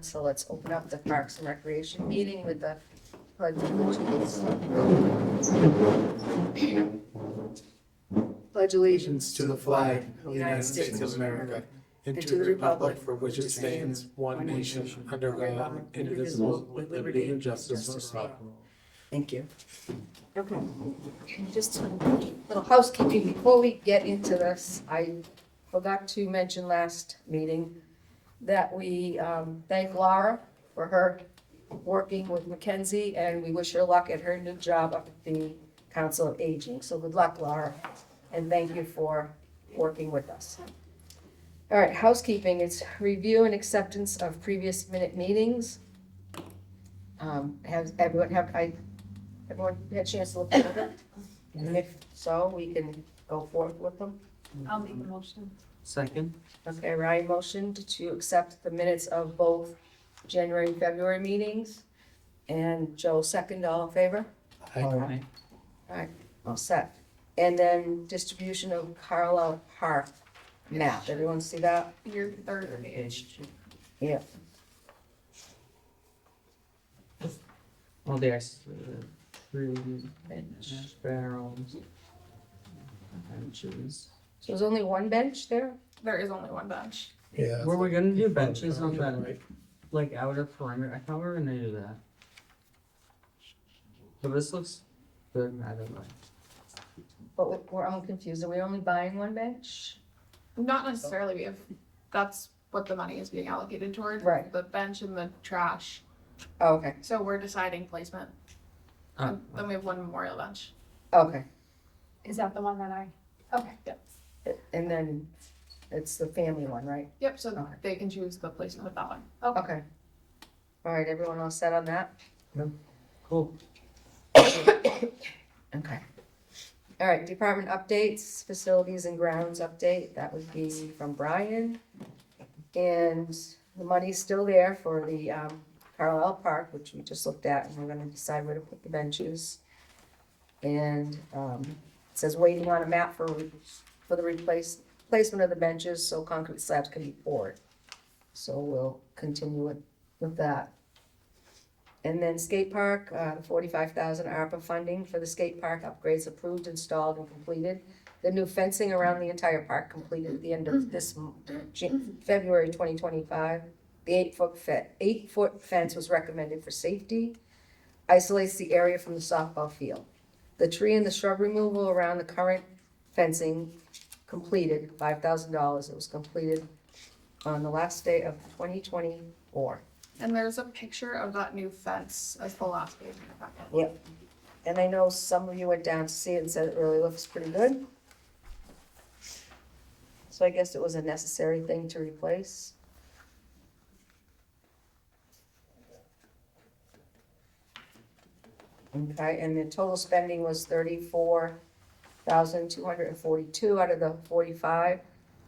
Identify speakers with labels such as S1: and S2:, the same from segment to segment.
S1: So let's open up the Parks and Recreation meeting with the pledge of allegiance. Pledge allegiance
S2: To the flag of the United States of America and to the republic for which it stands, one nation, under God, indivisible, with liberty and justice for all.
S1: Thank you. Okay, just a little housekeeping before we get into this. I forgot to mention last meeting that we thank Laura for her working with Mackenzie, and we wish her luck at her new job up at the Council of Aging. So good luck, Laura, and thank you for working with us. All right, housekeeping, it's review and acceptance of previous minute meetings. Has everyone everyone had a chance to look at them? And if so, we can go forward with them.
S3: I'll make the motion.
S4: Second?
S1: Okay, Ryan motioned to accept the minutes of both January and February meetings. And Joe second, all in favor?
S2: Aye.
S1: All right, all set. And then distribution of Carlisle Park map. Everyone see that?
S3: Your third page.
S1: Yeah.
S4: Oh, there's three barrels. Benches.
S1: So there's only one bench there?
S3: There is only one bench.
S2: Yeah.
S4: Were we gonna do benches on
S2: Right.
S4: that, like outer perimeter? I thought we were gonna do that. But this looks good, I don't know.
S1: But I'm confused. Are we only buying one bench?
S3: Not necessarily, we have, that's what the money is being allocated toward.
S1: Right.
S3: The bench and the trash.
S1: Oh, okay,
S3: So we're deciding placement.
S4: Oh,
S3: And then we have one memorial bench.
S1: okay.
S3: Is that the one that Okay, yep.
S1: And then it's the family one, right?
S3: Yep, so
S1: Okay.
S3: they can choose the placement of that one.
S1: Okay. All right, everyone all set on that?
S4: cool.
S1: Okay. All right, department updates, facilities and grounds update, that would be from Brian. And the money's still there for the Carlisle Park, which we just looked at, and we're gonna decide where to put the benches. And it says waiting on a map for the placement of the benches, so concrete slabs can be poured. So we'll continue with that. And then skate park, the 45,000 ARPA funding for the skate park upgrades approved, installed, and completed. The new fencing around the entire park completed at the end of this February 2025. The 8-foot fence was recommended for safety, isolates the area from the softball field. The tree and the shrub removal around the current fencing completed, $5,000. It was completed on the last day of 2024.
S3: And there's a picture of that new fence as the last page in the packet.
S1: Yep. And I know some of you went down to see it and said it really looks pretty good. So I guess it was a necessary thing to replace. Okay, and the total spending was 34,242 out of the 45.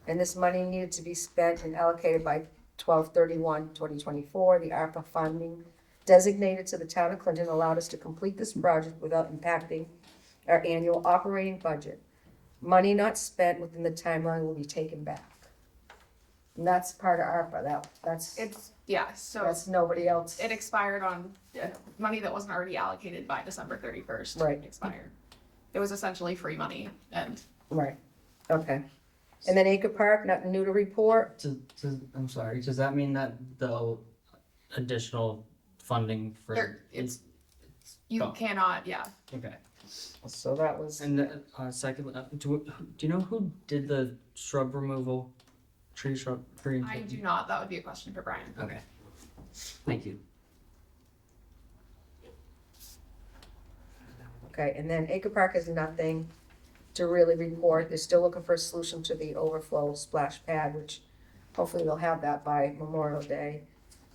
S1: And this money needed to be spent and allocated by 12/31/2024. The ARPA funding designated to the town of Clinton allowed us to complete this project without impacting our annual operating budget. Money not spent within the timeline will be taken back. And that's part of ARPA, that's
S3: So
S1: nobody else.
S3: it expired on money that wasn't already allocated by December 31st.
S1: Right.
S3: Expired. It was essentially free money and
S1: Right, okay. And then Acre Park, nothing new to report.
S4: I'm sorry, does that mean that the additional funding for?
S3: you
S4: gone.
S3: cannot,
S4: Okay.
S1: So that was,
S4: And second, do you know who did the shrub removal? Tree.
S3: I do not, that would be a question for Brian.
S4: Okay. Thank you.
S1: okay, and then Acre Park has nothing to really report. They're still looking for a solution to the overflow splash pad, which hopefully they'll have that by Memorial Day.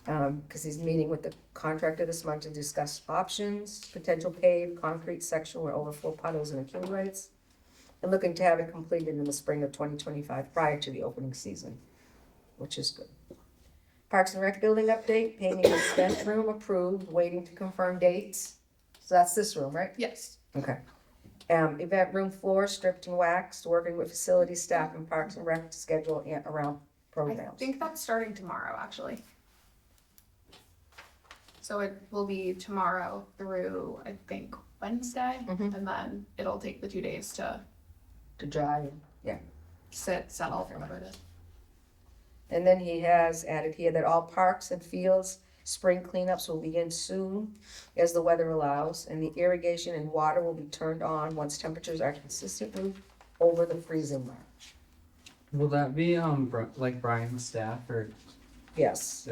S1: Cause he's meeting with the contractor this month to discuss options, potential paved concrete section where overflow puddles and accumulates. And looking to have it completed in the spring of 2025 prior to the opening season, which is good. Parks and Rec building update, painting the event room approved, waiting to confirm dates. So that's this room, right?
S3: Yes.
S1: Okay. Event room floor stripped and waxed, working with facility staff and Parks and Rec to schedule around
S3: I
S1: programs.
S3: think that's starting tomorrow, actually. So it will be tomorrow through, I think, Wednesday,
S1: Mhm.
S3: and then it'll take the 2 days to
S1: To dry.
S3: settle, whatever it is.
S1: And then he has added here that all parks and fields, spring cleanups will begin soon as the weather allows, and the irrigation and water will be turned on once temperatures are consistently over the freezing mark.
S4: Will that be like Brian's staff or?
S1: Yes.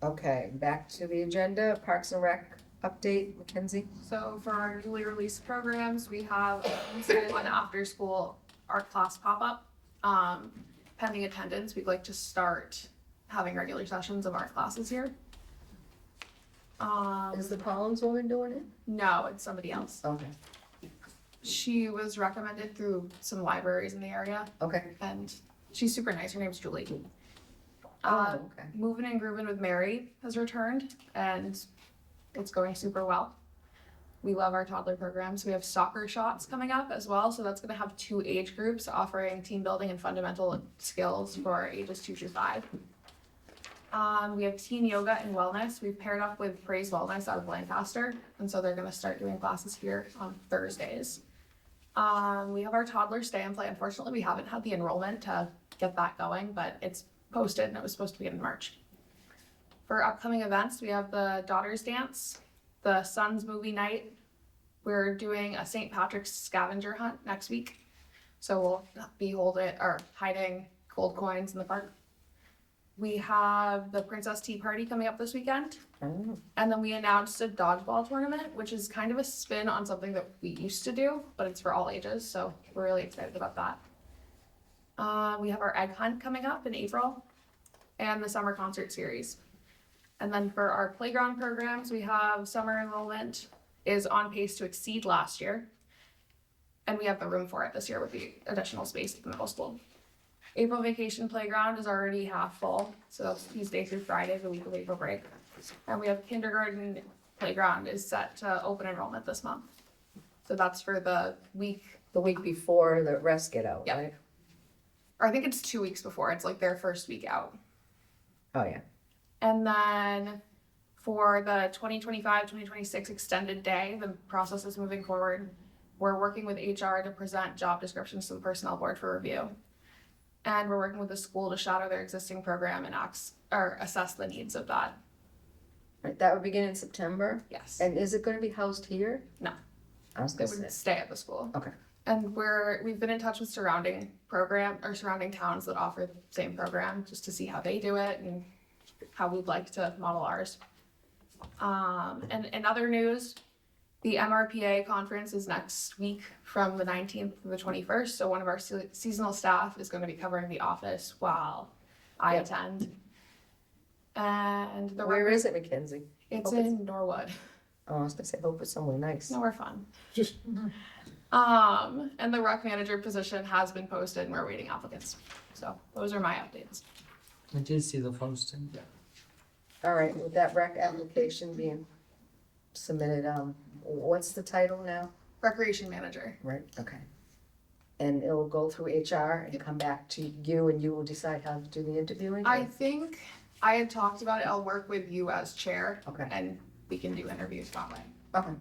S1: Okay, back to the agenda, Parks and Rec update, Mackenzie?
S3: So for our newly released programs, we have a school and after school art class pop-up. Pending attendance, we'd like to start having regular sessions of art classes here.
S1: Is the Collins woman doing it?
S3: No, it's somebody else.
S1: Okay,
S3: She was recommended through some libraries in the area,
S1: okay.
S3: and she's super nice. Her name's Julie.
S1: Oh, okay.
S3: Moving and Grooving with Mary has returned, and it's going super well. We love our toddler programs. We have soccer shots coming up as well, so that's going to have 2 age groups offering team building and fundamental skills for ages 2 through 5. We have teen yoga and wellness. We've paired up with Praise Wellness out of Lancaster, and so they're going to start doing classes here on Thursdays. We have our toddler stay and play. Unfortunately, we haven't had the enrollment to get that going, but it's posted and it was supposed to be in March. For upcoming events, we have the Daughters Dance, the Sons Movie Night. We're doing a St. Patrick's scavenger hunt next week. So we'll be hiding gold coins in the park. We have the Princess Tea Party coming up this weekend.
S1: Oh,
S3: And then we announced a dodgeball tournament, which is kind of a spin on something that we used to do, but it's for all ages. So we're really excited about that. We have our egg hunt coming up in April and the summer concert series. And then for our playground programs, we have summer enrollment is on pace to exceed last year. And we have the room for it this year with the additional space at the middle school. April vacation playground is already half full, so that's Tuesday through Friday, the week of April break. And we have kindergarten playground is set to open enrollment this month. So that's for the week,
S1: the week before the rest get out,
S3: Yep.
S1: right?
S3: or I think it's 2 weeks before, it's like their first week out.
S1: Oh, yeah.
S3: And then for the 2025-2026 extended day, the process is moving forward. We're working with HR to present job descriptions to the personnel board for review. And we're working with the school to shadow their existing program and assess the needs of that.
S1: Right, that would begin in September,
S3: Yes.
S1: and is it gonna be housed here?
S3: No.
S1: I was
S3: They
S1: gonna
S3: would
S1: say,
S3: stay at the school.
S1: okay,
S3: And we've been in touch with surrounding towns that offer the same program, just to see how they do it and how we'd like to model ours. And in other news, the MRPA conference is next week from the 19th to the 21st. So one of our seasonal staff is going to be covering the office while I
S1: Yep.
S3: attend. And
S1: where is it, Mackenzie?
S3: It's
S1: Hope
S3: in Norwood.
S1: Oh, I was gonna say, hope it's somewhere nice.
S3: Nowhere fun.
S2: Just-
S3: And the rec manager position has been posted and we're waiting applicants. So those are my updates.
S4: I did see the posting.
S1: All right, with that rec application being submitted, what's the title now?
S3: Recreation manager.
S1: Right, okay. And it'll go through HR and come back to you, and you will decide how to do the interviewing?
S3: I think I had talked about it. I'll work with you as chair
S1: Okay,
S3: and we can do interviews that way.
S1: okay.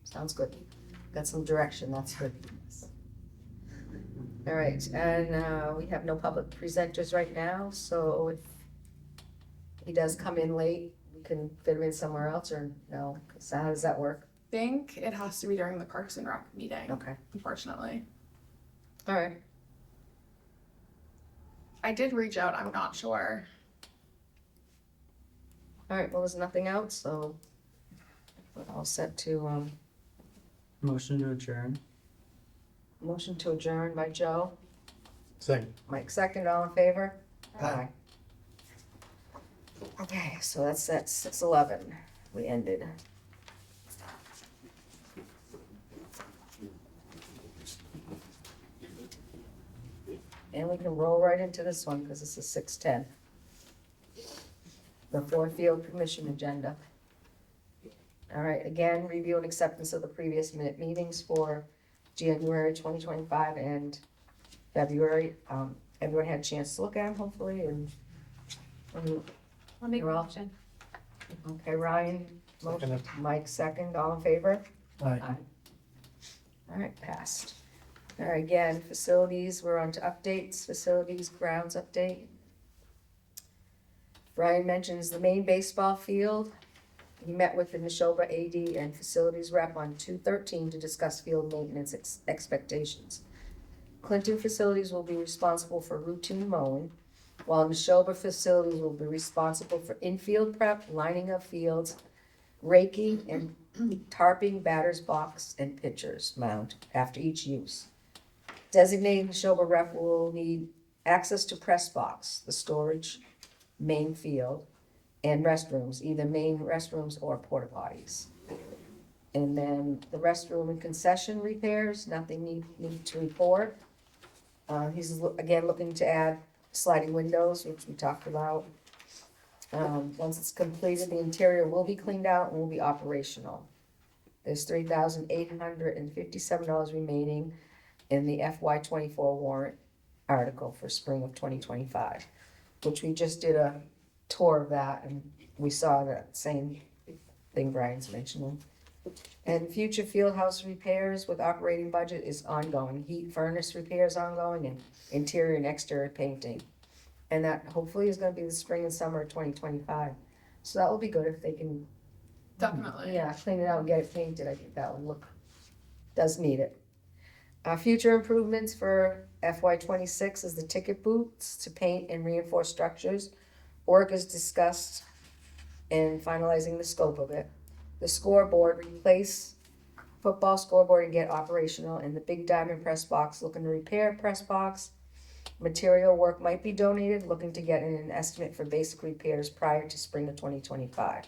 S1: Sounds good. Got some direction, that's good. All right, and we have no public presenters right now, so if he does come in late, we can fit him in somewhere else, or no? So how does that work?
S3: I think it has to be during the Parks and Rec meeting,
S1: Okay,
S3: unfortunately.
S1: all right.
S3: I did reach out, I'm not sure.
S1: All right, well, there's nothing else, so we're all set to,
S4: Motion to adjourn.
S1: motion to adjourn by Joe.
S2: Second.
S1: Mike second, all in favor?
S2: Aye.
S1: Okay, so that's at 6:11, we ended. And we can roll right into this one, because this is 6:10. The Ford Field Commission agenda. All right, again, review and acceptance of the previous minute meetings for January 2025 and February. everyone had a chance to look at them, hopefully, and,
S3: I'll make a
S1: You're all-
S3: motion.
S1: okay, Ryan, motion,
S2: Second.
S1: Mike, second, all in favor?
S2: Aye.
S1: All right, passed. All right, again, facilities, we're on to updates, facilities, grounds update. Brian mentions the main baseball field. He met with the Neshoba AD and facilities rep on 2/13 to discuss field maintenance expectations. Clinton facilities will be responsible for routine mowing, while Neshoba facilities will be responsible for infield prep, lining of fields, raking, and tarping batters box and pitchers mound after each use. Designated Neshoba rep will need access to press box, the storage, main field, and restrooms, either main restrooms or porta potties. And then the restroom and concession repairs, nothing need to report. He's again looking to add sliding windows, which we talked about. Once it's completed, the interior will be cleaned out and will be operational. There's $3,857 remaining in the FY 24 warrant article for spring of 2025, which we just did a tour of that and we saw that same thing Brian's mentioning. And future field house repairs with operating budget is ongoing. Heat furnace repairs ongoing and interior and exterior painting. And that hopefully is gonna be the spring and summer of 2025. So that will be good if they can,
S3: Definitely.
S1: yeah, clean it out and get it painted. I think that would does need it. Future improvements for FY 26 is the ticket booths to paint and reinforce structures. Work is discussed in finalizing the scope of it. The scoreboard, replace football scoreboard and get operational, and the big diamond press box, looking to repair press box. Material work might be donated, looking to get an estimate for basic repairs prior to spring of 2025.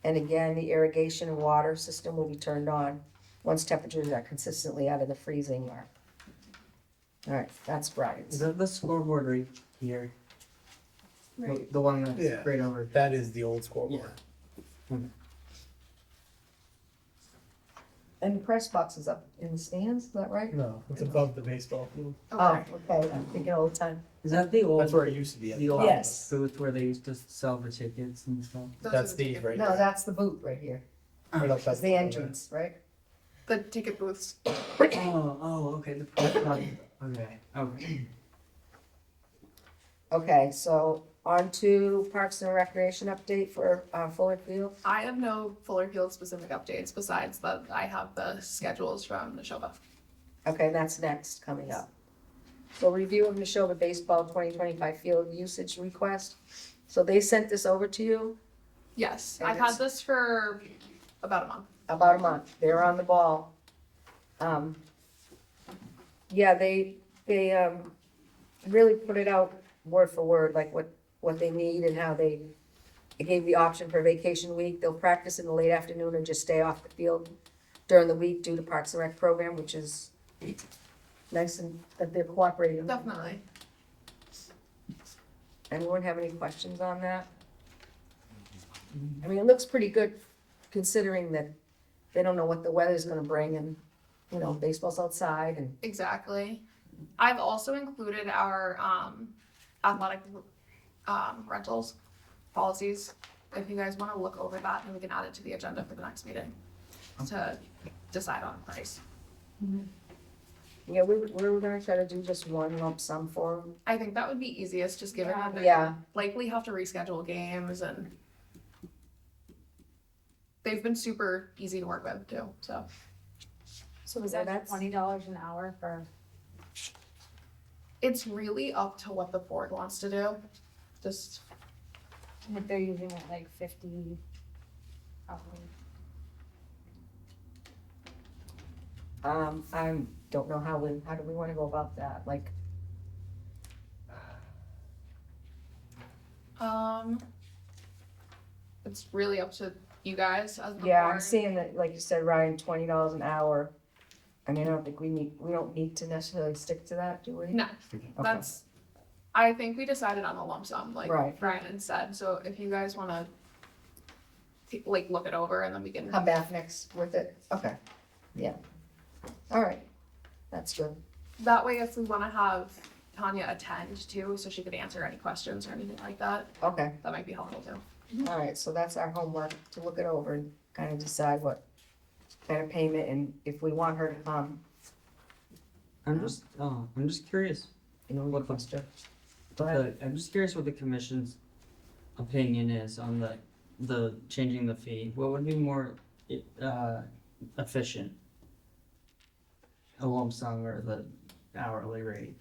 S1: And again, the irrigation and water system will be turned on once temperatures are consistently out of the freezing mark. All right, that's
S4: Is
S1: Brian's.
S4: that the scoreboard right here?
S3: Right.
S4: The one that's
S2: Yeah.
S4: right over.
S2: That is the old scoreboard.
S1: And the press box is up in the stands, is that right?
S2: No, it's above the baseball field.
S1: Oh, okay, I'm thinking old time.
S4: Is that the old?
S2: That's where it used to be.
S4: The old
S1: Yes.
S4: booth where they used to sell the tickets and stuff.
S3: Those
S2: That's
S3: are the
S2: these
S3: ticket-
S2: right
S1: No,
S2: here.
S1: that's the boot right here.
S2: Right outside
S1: That's the entrance, right?
S3: The ticket booths.
S4: Oh, okay. Okay.
S1: Okay, so on to Parks and Recreation update for Fuller Field.
S3: I have no Fuller Field specific updates besides that I have the schedules from Neshoba.
S1: Okay, that's next, coming up. So review of Neshoba Baseball 2025 field usage request. So they sent this over to you
S3: Yes,
S1: And
S3: I've had this for about a month.
S1: about a month. They're on the ball. Yeah, they really put it out word for word, like what they need and how they gave the option for vacation week. They'll practice in the late afternoon and just stay off the field during the week due to Parks and Rec program, which is nice and that they're cooperating.
S3: Definitely.
S1: Anyone have any questions on that? I mean, it looks pretty good considering that they don't know what the weather's gonna bring and, baseball's outside and,
S3: Exactly. I've also included our athletic rentals policies. If you guys want to look over that, and we can add it to the agenda for the next meeting to decide on price.
S1: yeah, we were gonna try to do just one lump sum for them.
S3: I think that would be easiest, just given that they
S1: Yeah,
S3: likely have to reschedule games and they've been super easy to work with too. So
S5: So is
S1: Yeah,
S5: that
S1: that's-
S5: $20 an hour for?
S3: it's really up to what the board wants to do. Just
S5: If they're using it like 50 hours.
S1: I don't know how do we wanna go about that, like,
S3: it's really up to you guys as the
S1: yeah, I'm
S3: board.
S1: seeing that, like you said, Ryan, $20 an hour. I mean, I don't think we don't need to necessarily stick to that, do we?
S3: No,
S1: Okay.
S3: that's. I think we decided on a lump sum, like
S1: Right.
S3: Brian said. So if you guys want to, look it over, and then we can.
S1: Come back next with it, okay, yeah. All right, that's good.
S3: That way, if we want to have Tanya attend too, so she could answer any questions or anything like that.
S1: Okay,
S3: That might be helpful too.
S1: all right, so that's our homework, to look it over and kind of decide what kind of payment, and if we want her to come,
S4: I'm just curious.
S1: you know,
S4: What the-
S1: request her. Go ahead.
S4: I'm just curious what the commission's opinion is on the changing the fee. What would be more efficient? A lump sum or the hourly rate?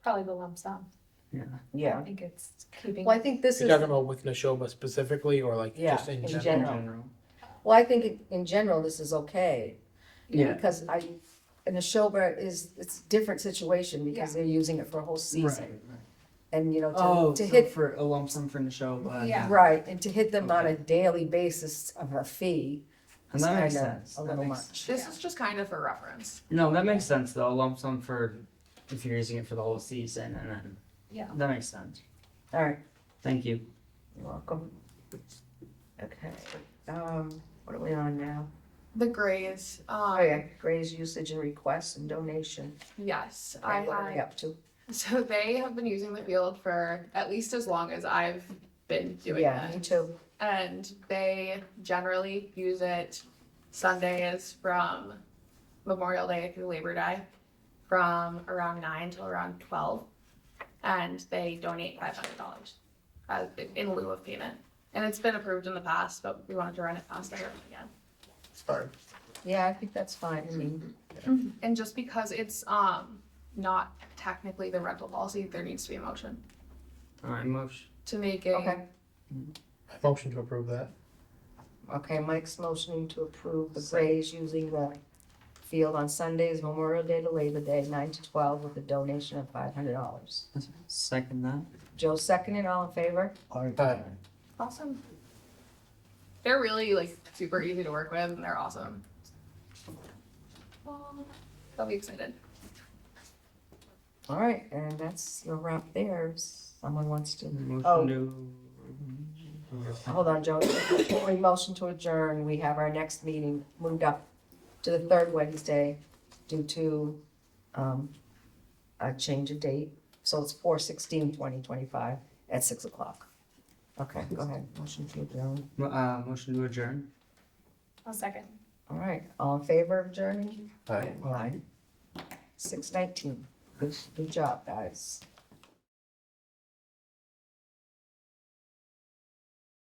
S5: Probably the lump sum.
S4: Yeah.
S5: I
S1: Yeah,
S5: don't think it's keeping.
S1: well, I think this
S2: You're
S1: is,
S2: talking about with Neshoba specifically, or like
S1: Yeah,
S2: just in
S1: in
S2: general?
S1: general. well, I think in general, this is okay.
S4: Yeah.
S1: Because and the Neshoba it's a different situation, because they're using it for a whole season. And, you know,
S4: Oh,
S1: to
S4: so
S1: hit,
S4: for a lump sum for the show, but
S5: Yeah.
S1: right, and to hit them on a daily basis of a fee
S4: and
S1: is
S4: that makes
S1: kinda
S4: sense.
S1: a
S4: That
S1: little
S4: makes-
S1: much.
S3: This is just kind of for reference.
S4: No, that makes sense though. A lump sum for if you're using it for the whole season, and then
S5: Yeah.
S4: that makes sense.
S1: All right,
S4: Thank you.
S1: you're welcome. Okay, what are we on now?
S3: The Grays,
S1: Oh, yeah, Gray's usage and requests and donation.
S3: yes,
S1: Okay,
S3: I
S1: what are we
S3: had,
S1: up to?
S3: so they have been using the field for at least as long as I've been doing
S1: Yeah, me
S3: it.
S1: too.
S3: And they generally use it Sundays from Memorial Day through Labor Day, from around 9 till around 12. And they donate $500 in lieu of payment. And it's been approved in the past, but we wanted to run it past the hearing again.
S2: Sorry.
S1: Yeah, I think that's fine, I mean,
S3: And just because it's not technically the rental policy, there needs to be a motion
S4: All right, motion.
S3: to make a
S1: okay.
S2: Motion to approve that.
S1: Okay, Mike's motioning to approve the Grays using the field on Sundays, Memorial Day to Labor Day, 9 to 12, with a donation of $500.
S4: Second that.
S1: Joe seconded, all in favor?
S2: Aye.
S3: awesome. They're really like super easy to work with and they're awesome. They'll be excited.
S1: All right, and that's your wrap there. Someone wants to,
S4: Motion
S1: Oh.
S4: to.
S1: hold on, Joe. Before we motion to adjourn, we have our next meeting moved up to the third Wednesday due to a change of date. So it's 4/16/2025 at 6 o'clock. Okay, go ahead, motion to adjourn.
S4: Motion to adjourn.
S5: A second.
S1: All right, all in favor of adjourning?
S2: Aye.
S1: Aye. 6:19. Good job, guys.